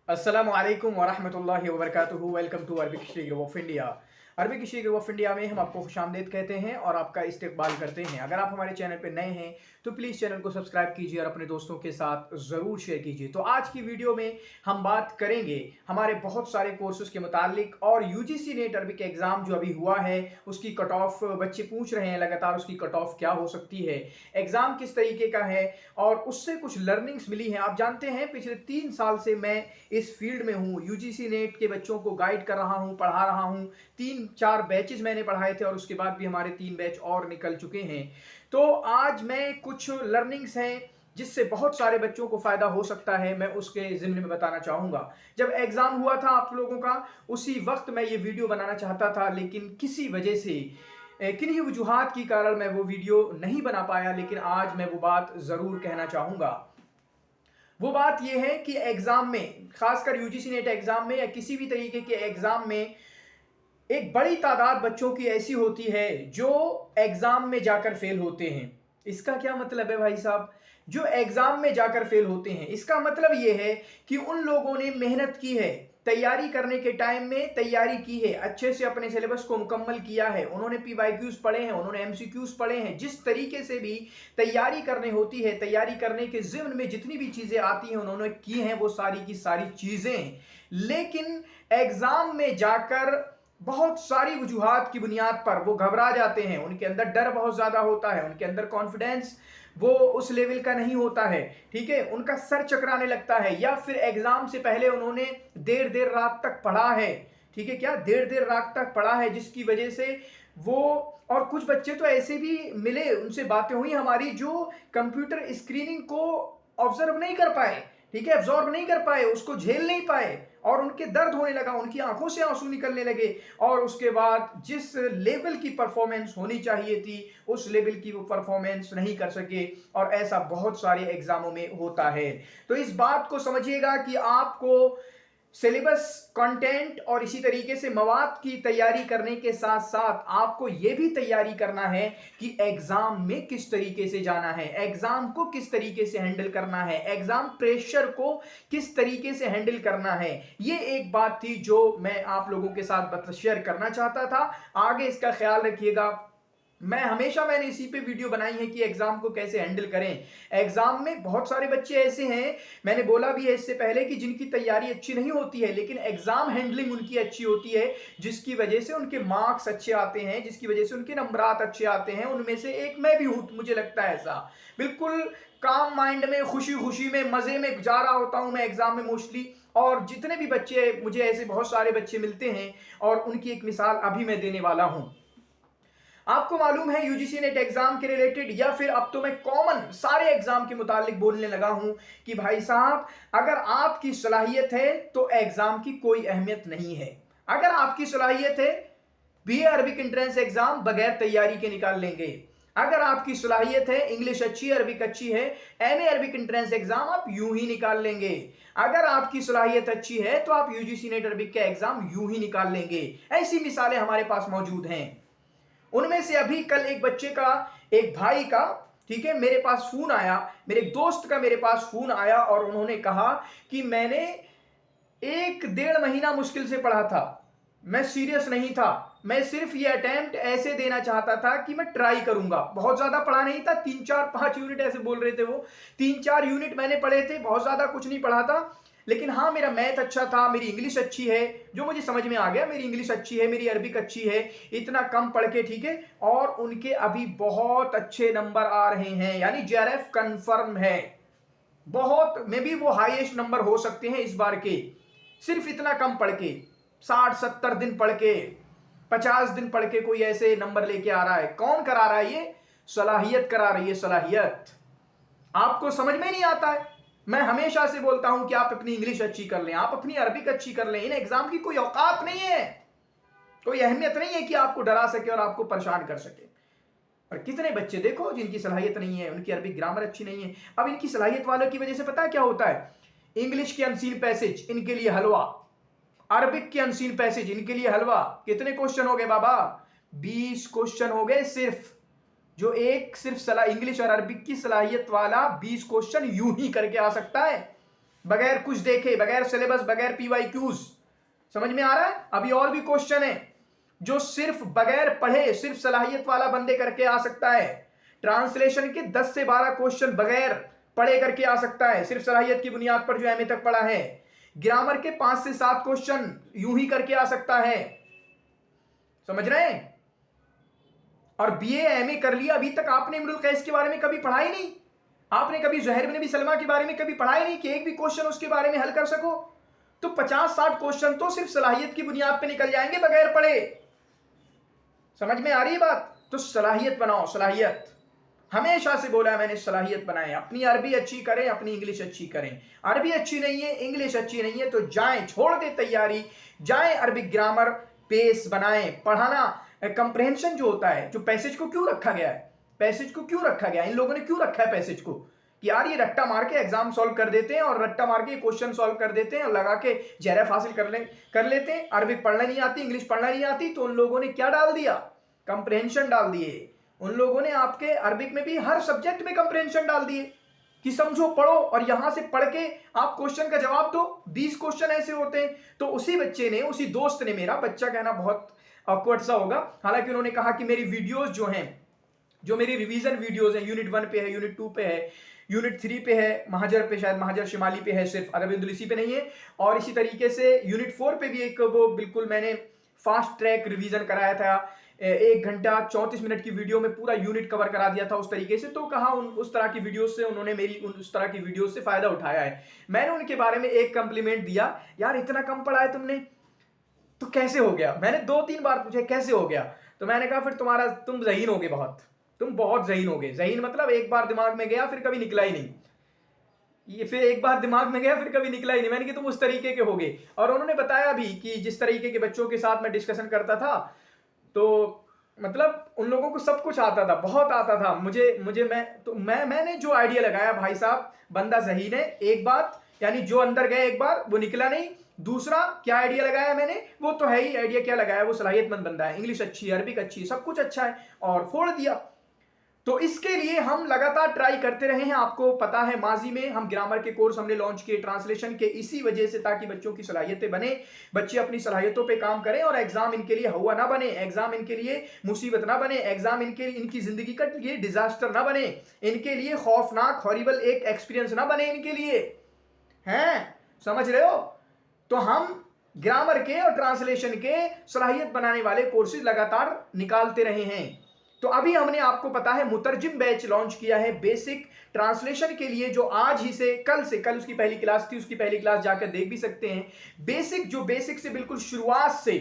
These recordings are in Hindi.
अस्सलामु अलैकुम वरहमतुल्लाहि वबरकातुहू। Welcome to Arabic history group of India. Arabic history group of India में हम आपको खुशामदीद कहते हैं और आपका इस्तकबाल करते हैं। अगर आप हमारे चैनल पर नए हैं तो प्लीज़ चैनल को सब्सक्राइब कीजिए और अपने दोस्तों के साथ ज़रूर शेयर कीजिए। तो आज की वीडियो में हम बात करेंगे हमारे बहुत सारे कोर्सेज के मुतालिक और यूजीसी नेट अरबिक एग्ज़ाम जो अभी हुआ है उसकी कट ऑफ बच्चे पूछ रहे हैं लगातार, उसकी कट ऑफ क्या हो सकती है, एग्ज़ाम किस तरीके का है और उससे कुछ लर्निंग्स मिली हैं। आप जानते हैं पिछले 3 साल से मैं इस फील्ड में हूँ, यूजीसी नेट के बच्चों को गाइड कर रहा हूँ, पढ़ा रहा हूँ। 3-4 बैचेस मैंने पढ़ाए थे और उसके बाद भी हमारे 3 बैच और निकल चुके हैं। तो आज मैं कुछ लर्निंग्स हैं जिससे बहुत सारे बच्चों को फायदा हो सकता है, मैं उसके ज़िम्न में बताना चाहूँगा। जब एग्ज़ाम हुआ था आप लोगों का, उसी वक्त मैं ये वीडियो बनाना चाहता था, लेकिन किसी वजह से किन्हीं वजूहात के कारण मैं वो वीडियो नहीं बना पाया। लेकिन आज मैं वो बात ज़रूर कहना चाहूँगा। वो बात यह है कि एग्ज़ाम में, खासकर यूजीसी नेट एग्ज़ाम में या किसी भी तरीके के एग्ज़ाम में, एक बड़ी तादाद बच्चों की ऐसी होती है जो एग्ज़ाम में जाकर फेल होते हैं। इसका क्या मतलब है भाई साहब? जो एग्ज़ाम में जाकर फेल होते हैं, इसका मतलब ये है कि उन लोगों ने मेहनत की है, तैयारी करने के टाइम में तैयारी की है, अच्छे से अपने सिलेबस को मुकम्मल किया है, उन्होंने पीवाईक्यूज पढ़े हैं, उन्होंने एमसीक्यूज पढ़े हैं। जिस तरीके से भी तैयारी करनी होती है, तैयारी करने के ज़िम्न में जितनी भी चीज़ें आती हैं उन्होंने की हैं वो सारी की सारी चीज़ें। लेकिन एग्ज़ाम में जाकर बहुत सारी वजूहात की बुनियाद पर वो घबरा जाते हैं, उनके अंदर डर बहुत ज़्यादा होता है, उनके अंदर कॉन्फिडेंस वो उस लेवल का नहीं होता है, ठीक है, उनका सर चकराने लगता है, या फिर एग्ज़ाम से पहले उन्होंने देर देर रात तक पढ़ा है, ठीक है, क्या देर देर रात तक पढ़ा है, जिसकी वजह से वो, और कुछ बच्चे तो ऐसे भी मिले, उनसे बातें हुई हमारी, जो कंप्यूटर स्क्रीनिंग को ऑब्जर्व नहीं कर पाए, ठीक है, एब्जॉर्ब नहीं कर पाए, उसको झेल नहीं पाए और उनके दर्द होने लगा, उनकी आंखों से आंसू निकलने लगे और उसके बाद जिस लेवल की परफॉर्मेंस होनी चाहिए थी उस लेवल की वो परफॉर्मेंस नहीं कर सके। और ऐसा बहुत सारे एग्जामों में होता है। तो इस बात को समझिएगा कि आपको सिलेबस, कंटेंट और इसी तरीके से मवाद की तैयारी करने के साथ साथ आपको यह भी तैयारी करना है कि एग्जाम में किस तरीके से जाना है, एग्जाम को किस तरीके से हैंडल करना है, एग्जाम प्रेशर को किस तरीके से हैंडल करना है। ये एक बात थी जो मैं आप लोगों के साथ शेयर करना चाहता था। आगे इसका ख्याल रखिएगा। मैंने इसी पे वीडियो बनाई है कि एग्जाम को कैसे हैंडल करें। एग्जाम में बहुत सारे बच्चे ऐसे हैं, मैंने बोला भी है इससे पहले, कि जिनकी तैयारी अच्छी नहीं होती है लेकिन एग्जाम हैंडलिंग उनकी अच्छी होती है, जिसकी वजह से उनके मार्क्स अच्छे आते हैं, जिसकी वजह से उनके नंबरात अच्छे आते हैं। उनमें से एक मैं भी हूं, मुझे लगता है ऐसा। बिल्कुल काम माइंड में, खुशी खुशी में, मजे में जा रहा होता हूं मैं एग्जाम में मोस्टली। और जितने भी बच्चे, मुझे ऐसे बहुत सारे बच्चे मिलते हैं और उनकी एक मिसाल अभी मैं देने वाला हूं। आपको मालूम है यूजीसी नेट एग्जाम के रिलेटेड, या फिर अब तो मैं कॉमन सारे एग्जाम के मुतालिक बोलने लगा हूं कि भाई साहब, अगर आपकी सलाहियत है तो एग्जाम की कोई अहमियत नहीं है। अगर आपकी सलाहियत है, बीए अरबिक एंट्रेंस एग्जाम बगैर तैयारी के निकाल लेंगे। अगर आपकी सलाहियत है, इंग्लिश अच्छी है, अरबिक अच्छी है, एमए अरबिक एंट्रेंस एग्जाम आप यूं ही निकाल लेंगे। अगर आपकी सलाहियत अच्छी है तो आप यूजीसी नेट अरबिक के एग्जाम यूं ही निकाल लेंगे। ऐसी मिसालें हमारे पास मौजूद हैं। उनमें से अभी कल एक बच्चे का, एक भाई का, ठीक है, मेरे पास फोन आया, मेरे दोस्त का मेरे पास फोन आया और उन्होंने कहा कि मैंने 1-1.5 महीना मुश्किल से पढ़ा था, मैं सीरियस नहीं था, मैं सिर्फ ये अटेम्प्ट ऐसे देना चाहता था कि मैं ट्राई करूंगा। बहुत ज्यादा पढ़ा नहीं था, 3-4-5 यूनिट ऐसे बोल रहे थे वो, 3-4 यूनिट मैंने पढ़े थे, बहुत ज्यादा कुछ नहीं पढ़ा था। लेकिन हाँ, मेरा मैथ अच्छा था, मेरी इंग्लिश अच्छी है, जो मुझे समझ में आ गया, मेरी इंग्लिश अच्छी है, मेरी अरबिक अच्छी है, इतना कम पढ़ के, ठीक है, और उनके अभी बहुत अच्छे नंबर आ रहे हैं, यानी जेआरएफ कंफर्म है। बहुत में भी वो हाईएस्ट नंबर हो सकते हैं इस बार के, सिर्फ इतना कम पढ़ के, 60-70 दिन पढ़ के, 50 दिन पढ़ के कोई ऐसे नंबर लेके आ रहा है। कौन करा रहा है ये? सलाहियत करा रही है, सलाहियत। आपको समझ में नहीं आता है। मैं हमेशा से बोलता हूं कि आप अपनी इंग्लिश अच्छी कर लें, आप अपनी अरबिक अच्छी कर लें। इन एग्जाम की कोई औकात नहीं है, कोई अहमियत नहीं है कि आपको डरा सके और आपको परेशान कर सके। और कितने बच्चे देखो जिनकी सलाहियत नहीं है, उनकी अरबिक ग्रामर अच्छी नहीं है। अब इनकी सलाहियत वालों की वजह से पता क्या होता है? इंग्लिश के अनसीन पैसेज इनके लिए हलवा, अरबिक के अनसीन पैसेज इनके लिए हलवा। कितने क्वेश्चन हो गए बाबा? 20 क्वेश्चन हो गए सिर्फ। जो एक सिर्फ इंग्लिश और अरबिक की सलाहियत वाला 20 क्वेश्चन यूं ही करके आ सकता है। बगैर कुछ देखे, बगैर सिलेबस, बगैर PYQs। समझ में आ रहा है? अभी और भी क्वेश्चन है जो सिर्फ बगैर पढ़े, सिर्फ सलाहियत वाला बंदे करके आ सकता है। ट्रांसलेशन के 10 से 12 क्वेश्चन बगैर पढ़े करके आ सकता है, सिर्फ सलाहियत की बुनियाद पर जो MA तक पढ़ा है। ग्रामर के 5 से 7 क्वेश्चन यूं ही करके आ सकता है। समझ रहे हैं? और BA MA कर लिया, अभी तक आपने इम्रुल कैस के बारे में कभी पढ़ा ही नहीं। आपने कभी ज़ुहैर बिन नबी सलमा के बारे में कभी पढ़ा ही नहीं कि एक भी क्वेश्चन उसके बारे में हल कर सको। तो 50-60 क्वेश्चन तो सिर्फ सलाहियत की बुनियाद पे निकल जाएंगे बगैर पढ़े। समझ में आ रही है बात? तो सलाहियत बनाओ, सलाहियत। हमेशा से बोला है मैंने, सलाहियत बनाएं। अपनी अरबी अच्छी करें, अपनी इंग्लिश अच्छी करें। अरबी अच्छी नहीं है, इंग्लिश अच्छी नहीं है तो जाएं, छोड़ दे तैयारी, जाएं अरबिक ग्रामर बेस बनाएं। पढ़ाना कंप्रहेंशन जो होता है, जो पैसेज को क्यों रखा गया है, पैसेज को क्यों रखा गया, इन लोगों ने क्यों रखा है पैसेज को कि यार ये रट्टा मार के एग्जाम सॉल्व कर देते हैं और रट्टा मार के क्वेश्चन सॉल्व कर देते हैं और लगा के जहरफ हासिल कर लेते हैं। अरबिक पढ़ना नहीं आती, इंग्लिश पढ़ना नहीं आती, तो उन लोगों ने क्या डाल दिया, कंप्रहेंशन डाल दिए। उन लोगों ने आपके अरबिक में भी हर सब्जेक्ट में कंप्रहेंशन डाल दिए कि समझो, पढ़ो और यहां से पढ़ के आप क्वेश्चन का जवाब दो। 20 क्वेश्चन ऐसे होते हैं। तो उसी बच्चे ने, उसी दोस्त ने, मेरा बच्चा कहना बहुत ऑकवर्ड सा होगा, हालांकि उन्होंने कहा कि मेरी वीडियोस जो हैं, जो मेरी रिवीजन वीडियोस हैं, यूनिट 1 पे है, यूनिट 2 पे है, यूनिट 3 पे है, महाजर पे, शायद महाजर शिमाली पे है, सिर्फ अरबी अंदलुसी पे नहीं है। और इसी तरीके से यूनिट 4 पे भी एक वो बिल्कुल मैंने फास्ट ट्रैक रिवीजन कराया था, 1 घंटा 34 मिनट की वीडियो में पूरा यूनिट कवर करा दिया था उस तरीके से। तो कहा उस तरह की वीडियो से उन्होंने मेरी उस तरह की वीडियो से फायदा उठाया है। मैंने उनके बारे में एक कम्प्लीमेंट दिया, यार इतना कम पढ़ा है तुमने, तो कैसे हो गया? मैंने 2-3 बार पूछे कैसे हो गया, तो मैंने कहा फिर तुम ज़हीन होगे बहुत, तुम बहुत ज़हीन होगे। ज़हीन मतलब एक बार दिमाग में गया फिर कभी निकला ही नहीं, ये फिर एक बार दिमाग में गया फिर कभी निकला ही नहीं। मैंने कहा तुम उस तरीके के होगे। और उन्होंने बताया भी कि जिस तरीके के बच्चों के साथ मैं डिस्कशन करता था, तो मतलब उन लोगों को सब कुछ आता था, बहुत आता था। मैंने जो आइडिया लगाया, भाई साहब बंदा ज़हीन है। एक बात, यानी जो अंदर गया एक बार वो निकला नहीं। दूसरा क्या आइडिया लगाया मैंने, वो तो है ही, आइडिया क्या लगाया, वो सलाहियतमंद बंदा है, इंग्लिश अच्छी है, अरबिक अच्छी है, सब कुछ अच्छा है, और फोड़ दिया। तो इसके लिए हम लगातार ट्राई करते रहे हैं। आपको पता है माजी में हम ग्रामर के कोर्स हमने लॉन्च किए ट्रांसलेशन के, इसी वजह से, ताकि बच्चों की सलाहियतें बने, बच्चे अपनी सलाहियतों पे काम करें और एग्जाम इनके लिए हुआ ना बने, एग्जाम इनके लिए मुसीबत ना बने, एग्जाम इनकी जिंदगी का लिए डिजास्टर ना बने, इनके लिए खौफनाक हॉरिबल एक एक्सपीरियंस ना बने इनके लिए। हैं, समझ रहे हो? तो हम ग्रामर के और ट्रांसलेशन के सलाहियत बनाने वाले कोर्सेज लगातार निकालते रहे हैं। तो अभी हमने आपको पता है मुतरजिम बैच लॉन्च किया है बेसिक ट्रांसलेशन के लिए, जो आज ही से, कल उसकी पहली क्लास थी, उसकी पहली क्लास जाकर देख भी सकते हैं। बेसिक से बिल्कुल शुरुआत से,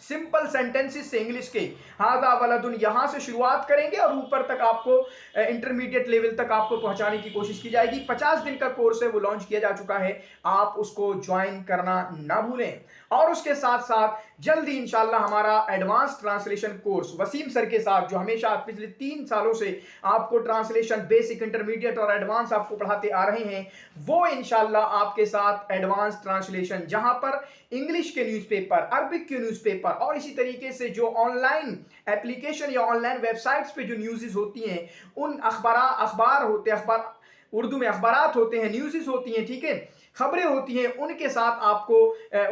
सिंपल सेंटेंसेस से इंग्लिश के, हादा वलदुन, यहां से शुरुआत करेंगे और ऊपर तक आपको इंटरमीडिएट लेवल तक आपको पहुंचाने की कोशिश की जाएगी। 50 दिन का कोर्स है, वो लॉन्च किया जा चुका है, आप उसको ज्वाइन करना ना भूलें। और उसके साथ साथ जल्दी इंशाल्लाह हमारा advance translation course Waseem sir के साथ, जो हमेशा पिछले 3 सालों से आपको ट्रांसलेशन बेसिक, इंटरमीडिएट और एडवांस आपको पढ़ाते आ रहे हैं, वो इंशाल्लाह आपके साथ एडवांस ट्रांसलेशन, जहां पर इंग्लिश के न्यूज़पेपर, अरबिक के न्यूज़पेपर और इसी तरीके से जो ऑनलाइन एप्लीकेशन या ऑनलाइन वेबसाइट्स पे जो न्यूज़ होती हैं, उन अखबार होते हैं, अखबार उर्दू में अखबारात होते हैं, न्यूज़ होती हैं, ठीक है, खबरें होती हैं, उनके साथ आपको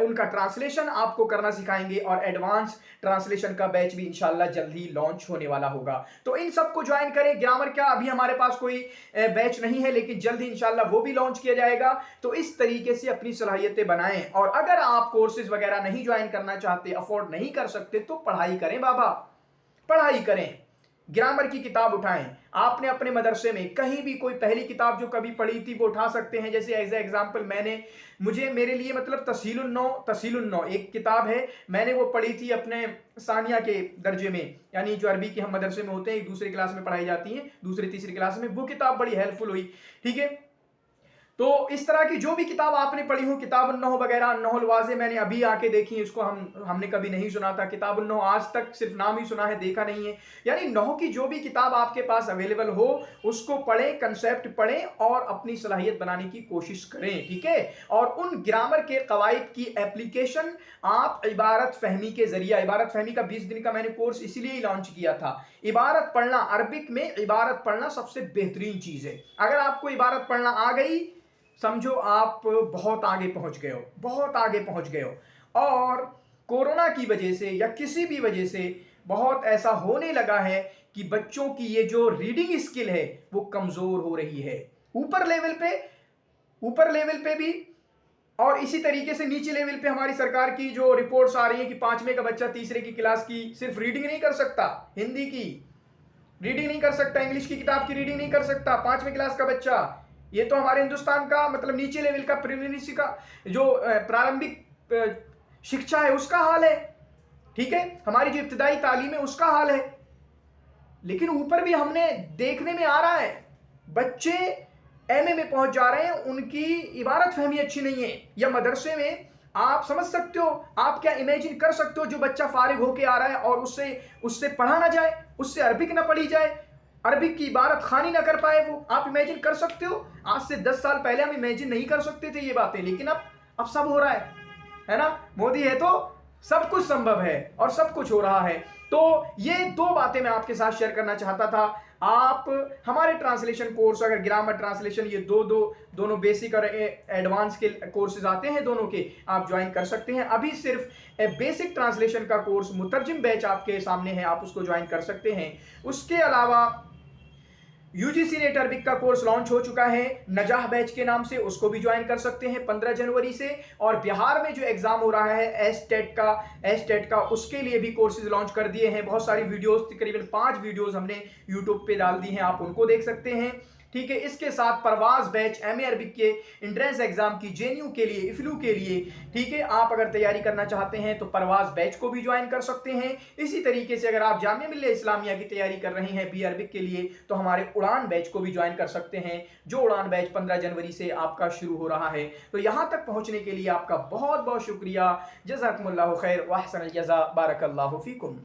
उनका ट्रांसलेशन आपको करना सिखाएंगे। और एडवांस ट्रांसलेशन का बैच भी इंशाल्लाह जल्दी लॉन्च होने वाला होगा। तो इन सबको ज्वाइन करें। ग्रामर का अभी हमारे पास कोई बैच नहीं है, लेकिन जल्दी इंशाल्लाह वो भी लॉन्च किया जाएगा। तो इस तरीके से अपनी सलाहियतें बनाएं। और अगर आप कोर्सेज वगैरह नहीं ज्वाइन करना चाहते, अफोर्ड नहीं कर सकते, तो पढ़ाई करें बाबा, पढ़ाई करें, ग्रामर की किताब उठाएं। आपने अपने मदरसे में कहीं भी कोई पहली किताब जो कभी पढ़ी थी वो उठा सकते हैं। जैसे एज ए एग्जाम्पल मेरे लिए मतलब तसीलुन्नौ एक किताब है, मैंने वो पढ़ी थी अपने सानिया के दर्जे में, यानी जो अरबी के हम मदरसे में होते हैं, एक दूसरी क्लास में पढ़ाई जाती है, दूसरी तीसरी क्लास में, वो किताब बड़ी हेल्पफुल हुई, ठीक है। तो इस तरह की जो भी किताब आपने पढ़ी हो, किताब-उन-नहव वगैरह, नहुल वाज़े मैंने अभी आके देखी, इसको हमने कभी नहीं सुना था, किताब-उन-नहव आज तक सिर्फ नाम ही सुना है, देखा नहीं है। यानी नहव की जो भी किताब आपके पास अवेलेबल हो, उसको पढ़ें, कंसेप्ट पढ़ें और अपनी सलाहियत बनाने की कोशिश करें, ठीक है। और उन ग्रामर के कवायद की एप्लीकेशन आप इबारत फहमी के जरिए, इबारत फहमी का 20 दिन का मैंने कोर्स इसीलिए ही लॉन्च किया था। इबारत पढ़ना, अरबिक में इबारत पढ़ना सबसे बेहतरीन चीज़ है। अगर आपको इबारत पढ़ना आ गई समझो आप बहुत आगे पहुंच गए हो, बहुत आगे पहुंच गए हो। और कोरोना की वजह से या किसी भी वजह से बहुत ऐसा होने लगा है कि बच्चों की ये जो रीडिंग स्किल है वो कमजोर हो रही है, ऊपर लेवल पे भी। और इसी तरीके से नीचे लेवल पे हमारी सरकार की जो रिपोर्ट्स आ रही है कि 5वीं का बच्चा तीसरे की क्लास की सिर्फ रीडिंग नहीं कर सकता, हिंदी की रीडिंग नहीं कर सकता, इंग्लिश की किताब की रीडिंग नहीं कर सकता 5वीं क्लास का बच्चा। ये तो हमारे हिंदुस्तान का मतलब नीचे लेवल का प्रीलिमिनरी का जो प्रारंभिक शिक्षा है उसका हाल है, ठीक है, हमारी जो इब्तदाई तालीम है उसका हाल है। लेकिन ऊपर भी हमने देखने में आ रहा है बच्चे एमए में पहुंच जा रहे हैं, उनकी इबारत फहमी अच्छी नहीं है। या मदरसे में आप समझ सकते हो, आप क्या इमेजिन कर सकते हो, जो बच्चा फारिग होके आ रहा है और उससे पढ़ा ना जाए, उससे अरबिक ना पढ़ी जाए, अरबिक की इबारत खानी ना कर पाए वो, आप इमेजिन कर सकते हो? आज से 10 साल पहले हम इमेजिन नहीं कर सकते थे ये बातें, लेकिन अब सब हो रहा है ना। मोदी है तो सब कुछ संभव है और सब कुछ हो रहा है। तो ये दो बातें मैं आपके साथ शेयर करना चाहता था। आप हमारे ट्रांसलेशन कोर्स, अगर ग्रामर ट्रांसलेशन, ये दोनों बेसिक और एडवांस के कोर्सेज आते हैं, दोनों के आप ज्वाइन कर सकते हैं। अभी सिर्फ बेसिक ट्रांसलेशन का कोर्स मुतरजिम बैच आपके सामने है, आप उसको ज्वाइन कर सकते हैं। उसके अलावा यूजीसी नेट अरबिक का कोर्स लॉन्च हो चुका है नजाह बैच के नाम से, उसको भी ज्वाइन कर सकते हैं 15 जनवरी से। और बिहार में जो एग्जाम हो रहा है एस टेट का उसके लिए भी कोर्सेज लॉन्च कर दिए हैं। बहुत सारी वीडियोस, तकरीबन 5 वीडियोस हमने यूट्यूब पे डाल दी हैं, आप उनको देख सकते हैं, ठीक है। इसके साथ परवाज बैच एमए अरबिक के एंट्रेंस एग्जाम की जेएनयू के लिए, इफ्लू के लिए, ठीक है, आप अगर तैयारी करना चाहते हैं तो परवाज बैच को भी ज्वाइन कर सकते हैं। इसी तरीके से अगर आप जामिया मिल्लिया इस्लामिया की तैयारी कर रहे हैं बी अरबिक के लिए तो हमारे उड़ान बैच को भी ज्वाइन कर सकते हैं, जो उड़ान बैच 15 जनवरी से आपका शुरू हो रहा है। तो यहां तक पहुंचने के लिए आपका बहुत बहुत शुक्रिया। जज़ाकुमुल्लाहु खैर व अहसनल जज़ा, बारकल्लाहु फीकुम।